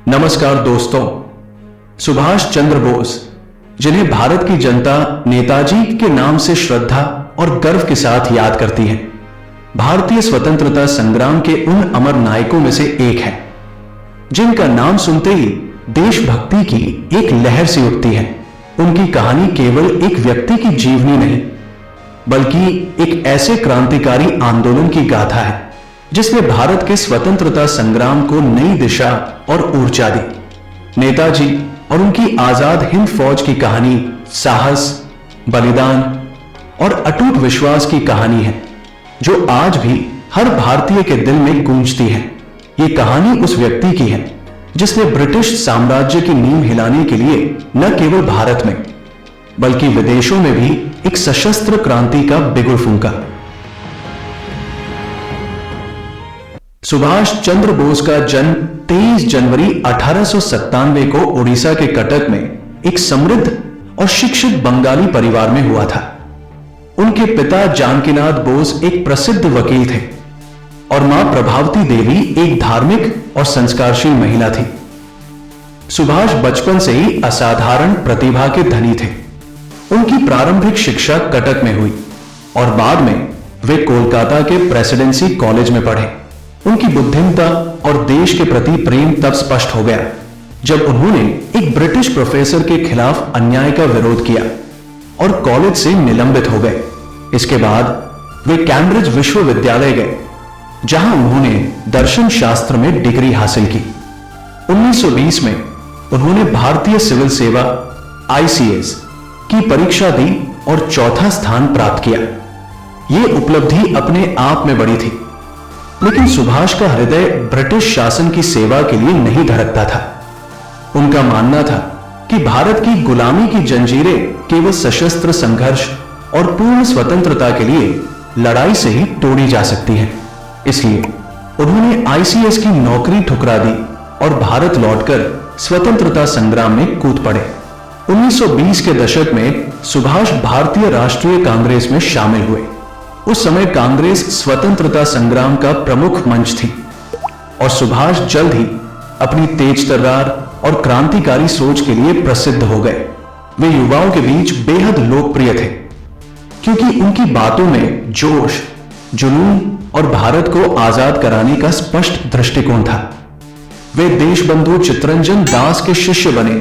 नमस्कार दोस्तों। सुभाष चंद्र बोस, जिन्हें भारत की जनता नेताजी के नाम से श्रद्धा और गर्व के साथ याद करती है, भारतीय स्वतंत्रता संग्राम के उन अमर नायकों में से एक है जिनका नाम सुनते ही देशभक्ति की एक लहर सी उठती है। उनकी कहानी केवल एक व्यक्ति की जीवनी नहीं, बल्कि एक ऐसे क्रांतिकारी आंदोलन की गाथा है जिसने भारत के स्वतंत्रता संग्राम को नई दिशा और ऊर्जा दी। नेताजी और उनकी आजाद हिंद फौज की कहानी साहस, बलिदान और अटूट विश्वास की कहानी है जो आज भी हर भारतीय के दिल में गूंजती है। ये कहानी उस व्यक्ति की है जिसने ब्रिटिश साम्राज्य की नींव हिलाने के लिए न केवल भारत में बल्कि विदेशों में भी एक सशस्त्र क्रांति का बिगुल फूंका। सुभाष चंद्र बोस का जन्म 23 जनवरी 1897 को ओडिशा के कटक में एक समृद्ध और शिक्षित बंगाली परिवार में हुआ था। उनके पिता जानकीनाथ बोस एक प्रसिद्ध वकील थे और मां प्रभावती देवी एक धार्मिक और संस्कारशील महिला थी। सुभाष बचपन से ही असाधारण प्रतिभा के धनी थे। उनकी प्रारंभिक शिक्षा कटक में हुई और बाद में वे कोलकाता के प्रेसिडेंसी कॉलेज में पढ़े। उनकी बुद्धिमत्ता और देश के प्रति प्रेम तब स्पष्ट हो गया जब उन्होंने एक ब्रिटिश प्रोफेसर के खिलाफ अन्याय का विरोध किया और कॉलेज से निलंबित हो गए। इसके बाद वे कैम्ब्रिज विश्वविद्यालय गए जहां उन्होंने दर्शन शास्त्र में डिग्री हासिल की। 1920 में उन्होंने भारतीय सिविल सेवा ICS की परीक्षा दी और चौथा स्थान प्राप्त किया। यह उपलब्धि अपने आप में बड़ी थी, लेकिन सुभाष का हृदय ब्रिटिश शासन की सेवा के लिए नहीं धड़कता था। उनका मानना था कि भारत की गुलामी की जंजीरें केवल सशस्त्र संघर्ष और पूर्ण स्वतंत्रता के लिए लड़ाई से ही तोड़ी जा सकती हैं। इसलिए उन्होंने ICS की नौकरी ठुकरा दी और भारत लौटकर स्वतंत्रता संग्राम में कूद पड़े। 1920 के दशक में सुभाष भारतीय राष्ट्रीय कांग्रेस में शामिल हुए। उस समय कांग्रेस स्वतंत्रता संग्राम का प्रमुख मंच थी और सुभाष जल्द ही अपनी तेज तर्रार और क्रांतिकारी सोच के लिए प्रसिद्ध हो गए। वे युवाओं के बीच बेहद लोकप्रिय थे क्योंकि उनकी बातों में जोश, जुनून और भारत को आजाद कराने का स्पष्ट दृष्टिकोण था। वे देशबंधु चित्तरंजन दास के शिष्य बने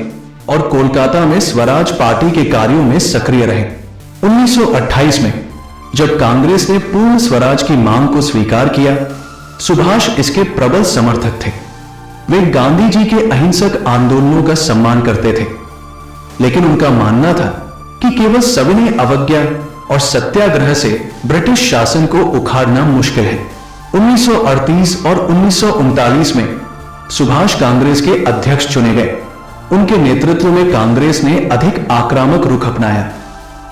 और कोलकाता में स्वराज पार्टी के कार्यों में सक्रिय रहे। 1928 में जब कांग्रेस ने पूर्ण स्वराज की मांग को स्वीकार किया, सुभाष इसके प्रबल समर्थक थे। वे गांधी जी के अहिंसक आंदोलनों का सम्मान करते थे, लेकिन उनका मानना था कि केवल सविनय अवज्ञा और सत्याग्रह से ब्रिटिश शासन को उखाड़ना मुश्किल है। 1938 और 1939 में सुभाष कांग्रेस के अध्यक्ष चुने गए। उनके नेतृत्व में कांग्रेस ने अधिक आक्रामक रुख अपनाया,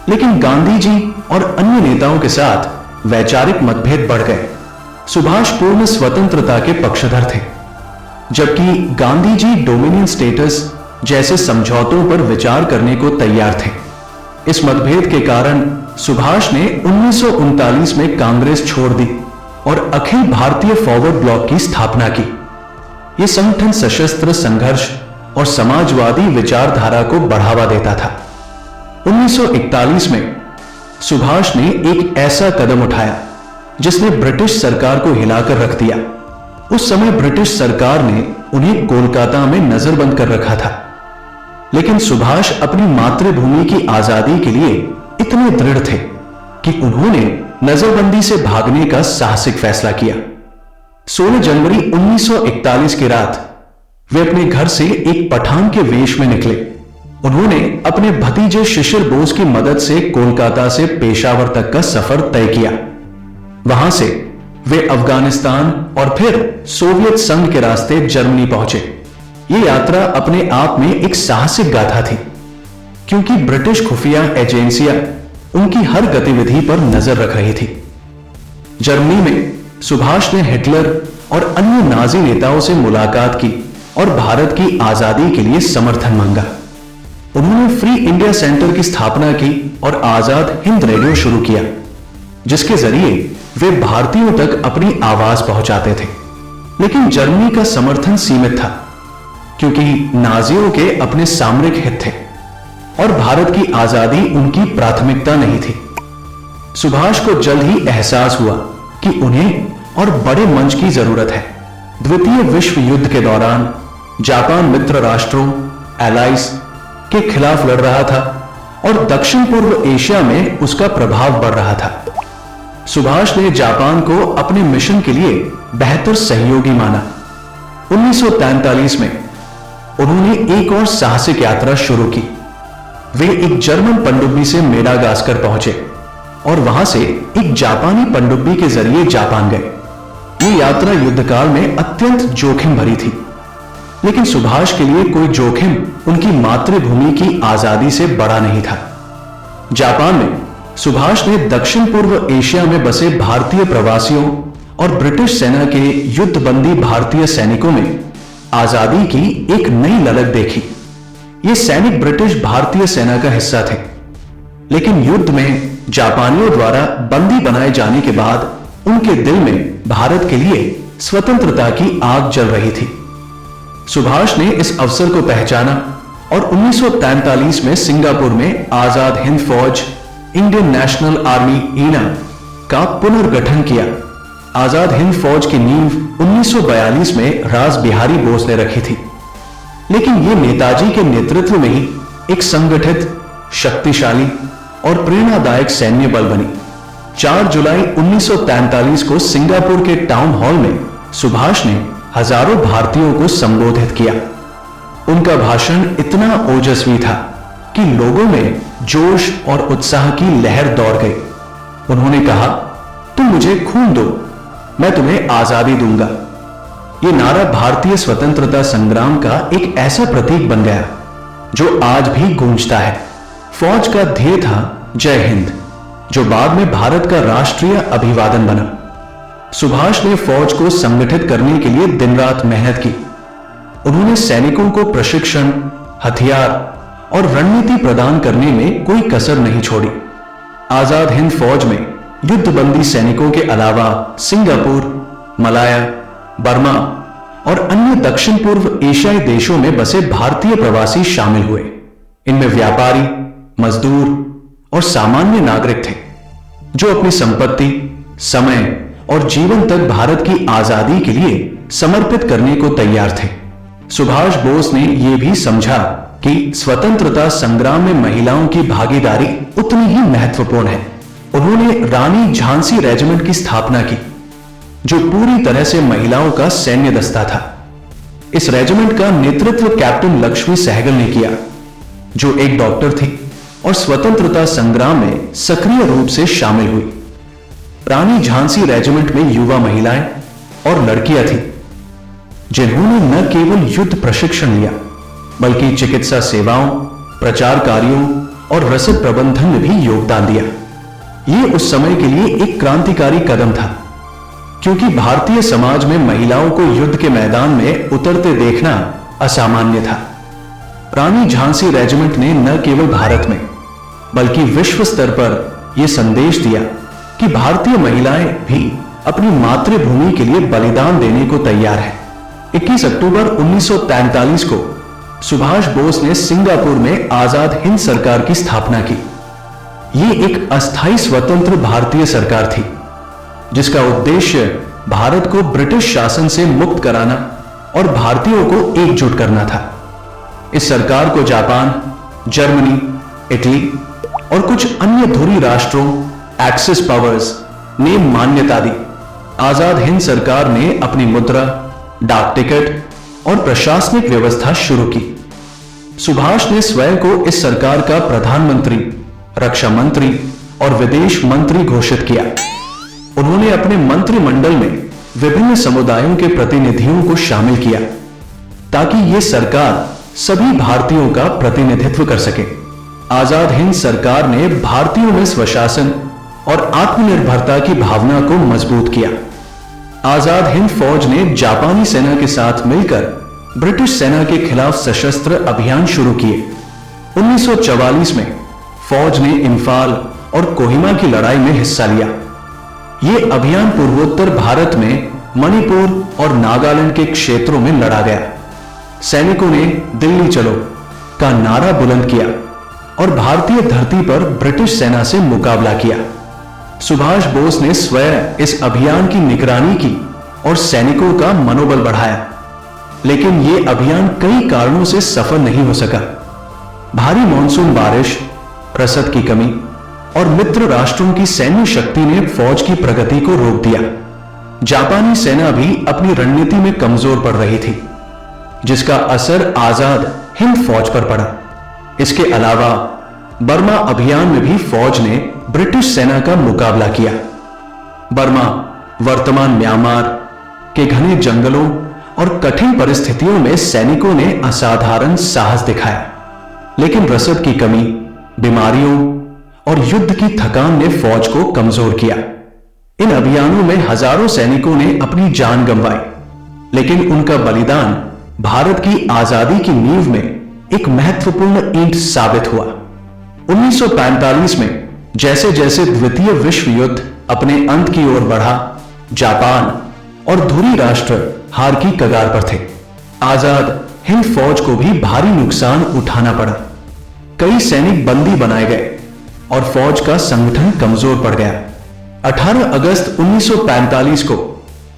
लेकिन गांधी जी और अन्य नेताओं के साथ वैचारिक मतभेद बढ़ गए। सुभाष पूर्ण स्वतंत्रता के पक्षधर थे, जबकि गांधी जी डोमिनियन स्टेटस जैसे समझौतों पर विचार करने को तैयार थे। इस मतभेद के कारण सुभाष ने 1939 में कांग्रेस छोड़ दी और अखिल भारतीय फॉरवर्ड ब्लॉक की स्थापना की। यह संगठन सशस्त्र संघर्ष और समाजवादी विचारधारा को बढ़ावा देता था। 1941 में सुभाष ने एक ऐसा कदम उठाया जिसने ब्रिटिश सरकार को हिलाकर रख दिया। उस समय ब्रिटिश सरकार ने उन्हें कोलकाता में नजरबंद कर रखा था, लेकिन सुभाष अपनी मातृभूमि की आजादी के लिए इतने दृढ़ थे कि उन्होंने नजरबंदी से भागने का साहसिक फैसला किया। 16 जनवरी 1941 की रात वे अपने घर से एक पठान के वेश में निकले। उन्होंने अपने भतीजे शिशिर बोस की मदद से कोलकाता से पेशावर तक का सफर तय किया। वहां से वे अफगानिस्तान और फिर सोवियत संघ के रास्ते जर्मनी पहुंचे। यह यात्रा अपने आप में एक साहसिक गाथा थी, क्योंकि ब्रिटिश खुफिया एजेंसियां उनकी हर गतिविधि पर नजर रख रही थी। जर्मनी में सुभाष ने हिटलर और अन्य नाजी नेताओं से मुलाकात की और भारत की आजादी के लिए समर्थन मांगा। उन्होंने फ्री इंडिया सेंटर की स्थापना की और आजाद हिंद रेडियो शुरू किया, जिसके जरिए वे भारतीयों तक अपनी आवाज पहुंचाते थे। लेकिन जर्मनी का समर्थन सीमित था, क्योंकि नाजियों के अपने सामरिक हित थे और भारत की आजादी उनकी प्राथमिकता नहीं थी। सुभाष को जल्द ही एहसास हुआ कि उन्हें और बड़े मंच की जरूरत है। द्वितीय विश्व युद्ध के दौरान जापान मित्र राष्ट्रों एलाइज के खिलाफ लड़ रहा था और दक्षिण पूर्व एशिया में उसका प्रभाव बढ़ रहा था। सुभाष ने जापान को अपने मिशन के लिए बेहतर सहयोगी माना। 1943 में उन्होंने एक और साहसिक यात्रा शुरू की। वे एक जर्मन पनडुब्बी से मेडागास्कर पहुंचे और वहां से एक जापानी पनडुब्बी के जरिए जापान गए। ये यात्रा युद्धकाल में अत्यंत जोखिम भरी थी, लेकिन सुभाष के लिए कोई जोखिम उनकी मातृभूमि की आजादी से बड़ा नहीं था। जापान में सुभाष ने दक्षिण पूर्व एशिया में बसे भारतीय प्रवासियों और ब्रिटिश सेना के युद्धबंदी भारतीय सैनिकों में आजादी की एक नई ललक देखी। ये सैनिक ब्रिटिश भारतीय सेना का हिस्सा थे, लेकिन युद्ध में जापानियों द्वारा बंदी बनाए जाने के बाद उनके दिल में भारत के लिए स्वतंत्रता की आग जल रही थी। सुभाष ने इस अवसर को पहचाना और 1943 में सिंगापुर में आजाद हिंद फौज इंडियन नेशनल आर्मी ईना का पुनर्गठन किया। आजाद हिंद फौज की नींव 1942 में रास बिहारी बोस ने रखी थी, लेकिन यह नेताजी के नेतृत्व में ही एक संगठित, शक्तिशाली और प्रेरणादायक सैन्य बल बनी। 4 जुलाई 1943 को सिंगापुर के टाउन हॉल में सुभाष ने हजारों भारतीयों को संबोधित किया। उनका भाषण इतना ओजस्वी था कि लोगों में जोश और उत्साह की लहर दौड़ गई। उन्होंने कहा, तुम मुझे खून दो, मैं तुम्हें आजादी दूंगा। यह नारा भारतीय स्वतंत्रता संग्राम का एक ऐसा प्रतीक बन गया जो आज भी गूंजता है। फौज का ध्येय था जय हिंद, जो बाद में भारत का राष्ट्रीय अभिवादन बना। सुभाष ने फौज को संगठित करने के लिए दिन रात मेहनत की। उन्होंने सैनिकों को प्रशिक्षण, हथियार और रणनीति प्रदान करने में कोई कसर नहीं छोड़ी। आजाद हिंद फौज में युद्धबंदी सैनिकों के अलावा सिंगापुर, मलाया, बर्मा और अन्य दक्षिण पूर्व एशियाई देशों में बसे भारतीय प्रवासी शामिल हुए। इनमें व्यापारी, मजदूर और सामान्य नागरिक थे जो अपनी संपत्ति, समय और जीवन तक भारत की आजादी के लिए समर्पित करने को तैयार थे। सुभाष बोस ने यह भी समझा कि स्वतंत्रता संग्राम में महिलाओं की भागीदारी उतनी ही महत्वपूर्ण है। उन्होंने रानी झांसी रेजिमेंट की स्थापना की, जो पूरी तरह से महिलाओं का सैन्य दस्ता था। इस रेजिमेंट का नेतृत्व कैप्टन लक्ष्मी सहगल ने किया, जो एक डॉक्टर थी और स्वतंत्रता संग्राम में सक्रिय रूप से शामिल हुई। रानी झांसी रेजिमेंट में युवा महिलाएं और लड़कियां थीं, जिन्होंने न केवल युद्ध प्रशिक्षण लिया, बल्कि चिकित्सा सेवाओं, प्रचार कार्यों और रसद प्रबंधन में भी योगदान दिया। यह उस समय के लिए एक क्रांतिकारी कदम था, क्योंकि भारतीय समाज में महिलाओं को युद्ध के मैदान में उतरते देखना असामान्य था। रानी झांसी रेजिमेंट ने न केवल भारत में बल्कि विश्व स्तर पर यह संदेश दिया कि भारतीय महिलाएं भी अपनी मातृभूमि के लिए बलिदान देने को तैयार हैं। 21 अक्टूबर 1943 को सुभाष बोस ने सिंगापुर में आजाद हिंद सरकार की स्थापना की। यह एक अस्थायी स्वतंत्र भारतीय सरकार थी, जिसका उद्देश्य भारत को ब्रिटिश शासन से मुक्त कराना और भारतीयों को एकजुट करना था। इस सरकार को जापान, जर्मनी, इटली और कुछ अन्य धुरी राष्ट्रों, एक्सिस पावर्स ने मान्यता दी। आजाद हिंद सरकार ने अपनी मुद्रा, डाक टिकट और प्रशासनिक व्यवस्था शुरू की। सुभाष ने स्वयं को इस सरकार का प्रधानमंत्री, रक्षा मंत्री और विदेश मंत्री घोषित किया। उन्होंने अपने मंत्रिमंडल में विभिन्न समुदायों के प्रतिनिधियों को शामिल किया, ताकि यह सरकार सभी भारतीयों का प्रतिनिधित्व कर सके। आजाद हिंद सरकार ने भारतीयों में स्वशासन और आत्मनिर्भरता की भावना को मजबूत किया। आजाद हिंद फौज ने जापानी सेना के साथ मिलकर ब्रिटिश सेना के खिलाफ सशस्त्र अभियान शुरू किए। 1944 में फौज ने इम्फाल और कोहिमा की लड़ाई में हिस्सा लिया। यह अभियान पूर्वोत्तर भारत में मणिपुर और नागालैंड के क्षेत्रों में लड़ा गया। सैनिकों ने दिल्ली चलो का नारा बुलंद किया और भारतीय धरती पर ब्रिटिश सेना से मुकाबला किया। सुभाष बोस ने स्वयं इस अभियान की निगरानी की और सैनिकों का मनोबल बढ़ाया, लेकिन यह अभियान कई कारणों से सफल नहीं हो सका। भारी मानसून बारिश, रसद की कमी और मित्र राष्ट्रों की सैन्य शक्ति ने फौज की प्रगति को रोक दिया। जापानी सेना भी अपनी रणनीति में कमजोर पड़ रही थी, जिसका असर आजाद हिंद फौज पर पड़ा। इसके अलावा बर्मा अभियान में भी फौज ने ब्रिटिश सेना का मुकाबला किया। बर्मा, वर्तमान म्यांमार के घने जंगलों और कठिन परिस्थितियों में सैनिकों ने असाधारण साहस दिखाया, लेकिन रसद की कमी, बीमारियों और युद्ध की थकान ने फौज को कमजोर किया। इन अभियानों में हजारों सैनिकों ने अपनी जान गंवाई, लेकिन उनका बलिदान भारत की आजादी की नींव में एक महत्वपूर्ण ईंट साबित हुआ। 1945 में जैसे जैसे द्वितीय विश्व युद्ध अपने अंत की ओर बढ़ा, जापान और धुरी राष्ट्र हार की कगार पर थे। आजाद हिंद फौज को भी भारी नुकसान उठाना पड़ा। कई सैनिक बंदी बनाए गए और फौज का संगठन कमजोर पड़ गया। 18 अगस्त 1945 को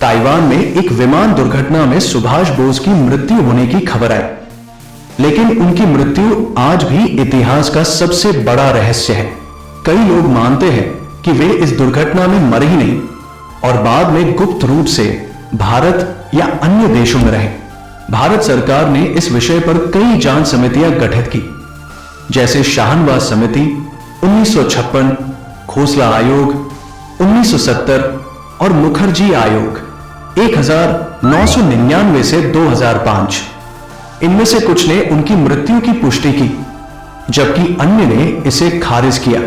ताइवान में एक विमान दुर्घटना में सुभाष बोस की मृत्यु होने की खबर आई, लेकिन उनकी मृत्यु आज भी इतिहास का सबसे बड़ा रहस्य है। कई लोग मानते हैं कि वे इस दुर्घटना में मरे ही नहीं और बाद में गुप्त रूप से भारत या अन्य देशों में रहे। भारत सरकार ने इस विषय पर कई जांच समितियां गठित की, जैसे शाहनवाज समिति 1956, खोसला आयोग 1970 और मुखर्जी आयोग 1999 से 2005। इनमें से कुछ ने उनकी मृत्यु की पुष्टि की, जबकि अन्य ने इसे खारिज किया।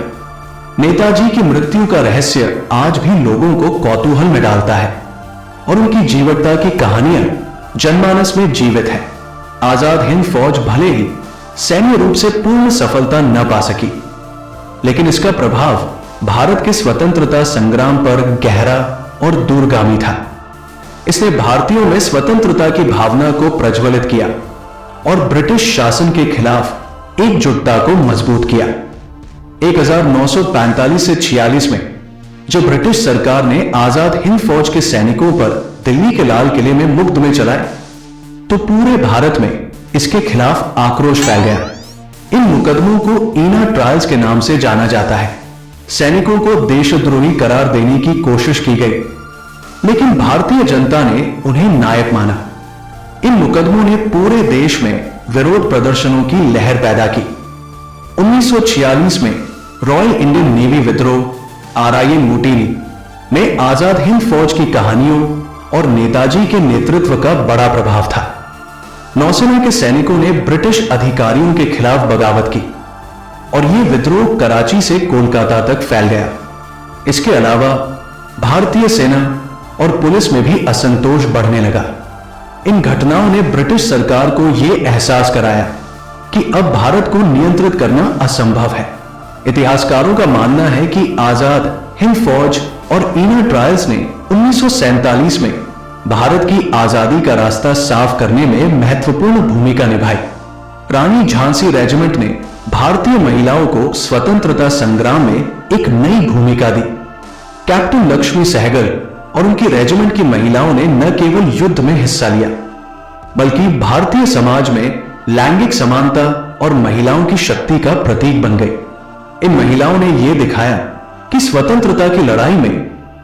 नेताजी की मृत्यु का रहस्य आज भी लोगों को कौतूहल में डालता है और उनकी जीवटता की कहानियां जनमानस में जीवित है। आजाद हिंद फौज भले ही सैन्य रूप से पूर्ण सफलता न पा सकी, लेकिन इसका प्रभाव भारत के स्वतंत्रता संग्राम पर गहरा और दूरगामी था। इसने भारतीयों में स्वतंत्रता की भावना को प्रज्वलित किया और ब्रिटिश शासन के खिलाफ एकजुटता को मजबूत किया। 1945 से 46 में जब ब्रिटिश सरकार ने आजाद हिंद फौज के सैनिकों पर दिल्ली के लाल किले में मुकदमे चलाए, तो पूरे भारत में इसके खिलाफ आक्रोश फैल गया। इन मुकदमों को ईना ट्रायल्स के नाम से जाना जाता है। सैनिकों को देशद्रोही करार देने की कोशिश की गई, लेकिन भारतीय जनता ने उन्हें नायक माना। इन मुकदमों ने पूरे देश में विरोध प्रदर्शनों की लहर पैदा की। 1946 में रॉयल इंडियन नेवी विद्रोह RIA मुटीनी में आजाद हिंद फौज की कहानियों और नेताजी के नेतृत्व का बड़ा प्रभाव था। नौसेना के सैनिकों ने ब्रिटिश अधिकारियों के खिलाफ बगावत की और यह विद्रोह कराची से कोलकाता तक फैल गया। इसके अलावा भारतीय सेना और पुलिस में भी असंतोष बढ़ने लगा। इन घटनाओं ने ब्रिटिश सरकार को यह एहसास कराया कि अब भारत को नियंत्रित करना असंभव है। इतिहासकारों का मानना है कि आजाद हिंद फौज और ईना ट्रायल्स ने 1947 में भारत की आजादी का रास्ता साफ करने में महत्वपूर्ण भूमिका निभाई। रानी झांसी रेजिमेंट ने भारतीय महिलाओं को स्वतंत्रता संग्राम में एक नई भूमिका दी। कैप्टन लक्ष्मी सहगल और उनकी रेजिमेंट की महिलाओं ने न केवल युद्ध में हिस्सा लिया, बल्कि भारतीय समाज में लैंगिक समानता और महिलाओं की शक्ति का प्रतीक बन गई। इन महिलाओं ने यह दिखाया कि स्वतंत्रता की लड़ाई में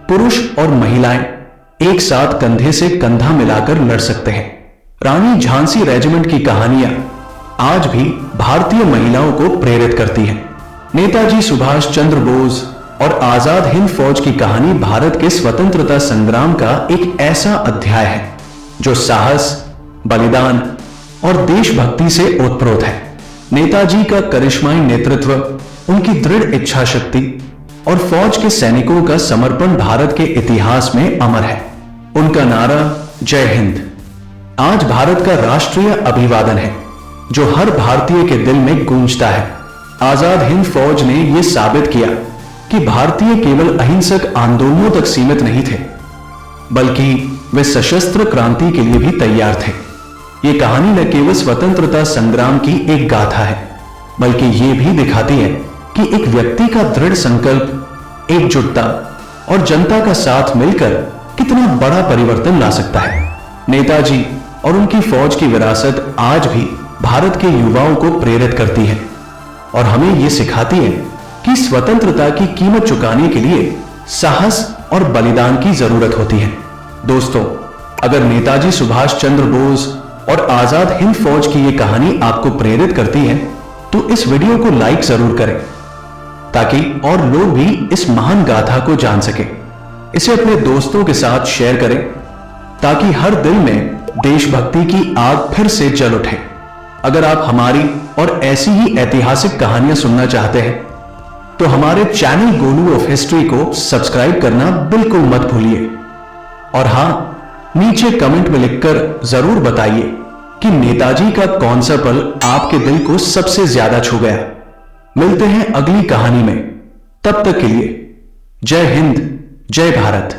पुरुष और महिलाएं एक साथ कंधे से कंधा मिलाकर लड़ सकते हैं। रानी झांसी रेजिमेंट की कहानियां आज भी भारतीय महिलाओं को प्रेरित करती हैं। नेताजी सुभाष चंद्र बोस और आजाद हिंद फौज की कहानी भारत के स्वतंत्रता संग्राम का एक ऐसा अध्याय है जो साहस, बलिदान और देशभक्ति से ओतप्रोत है। नेताजी का करिश्माई नेतृत्व, उनकी दृढ़ इच्छा शक्ति और फौज के सैनिकों का समर्पण भारत के इतिहास में अमर है। उनका नारा जय हिंद आज भारत का राष्ट्रीय अभिवादन है, जो हर भारतीय के दिल में गूंजता है। आजाद हिंद फौज ने यह साबित किया कि भारतीय केवल अहिंसक आंदोलनों तक सीमित नहीं थे, बल्कि वे सशस्त्र क्रांति के लिए भी तैयार थे। ये कहानी न केवल स्वतंत्रता संग्राम की एक गाथा है, बल्कि ये भी दिखाती है कि एक व्यक्ति का दृढ़ संकल्प, एकजुटता और जनता का साथ मिलकर कितना बड़ा परिवर्तन ला सकता है। नेताजी और उनकी फौज की विरासत आज भी भारत के युवाओं को प्रेरित करती है और हमें यह सिखाती है कि स्वतंत्रता की कीमत चुकाने के लिए साहस और बलिदान की जरूरत होती है। दोस्तों, अगर नेताजी सुभाष चंद्र बोस और आजाद हिंद फौज की यह कहानी आपको प्रेरित करती है तो इस वीडियो को लाइक जरूर करें ताकि और लोग भी इस महान गाथा को जान सके। इसे अपने दोस्तों के साथ शेयर करें ताकि हर दिल में देशभक्ति की आग फिर से जल उठे। अगर आप हमारी और ऐसी ही ऐतिहासिक कहानियां सुनना चाहते हैं तो हमारे चैनल गोलू ऑफ हिस्ट्री को सब्सक्राइब करना बिल्कुल मत भूलिए। और हां, नीचे कमेंट में लिखकर जरूर बताइए कि नेताजी का कौन सा पल आपके दिल को सबसे ज्यादा छू गया। मिलते हैं अगली कहानी में, तब तक के लिए जय हिंद, जय भारत।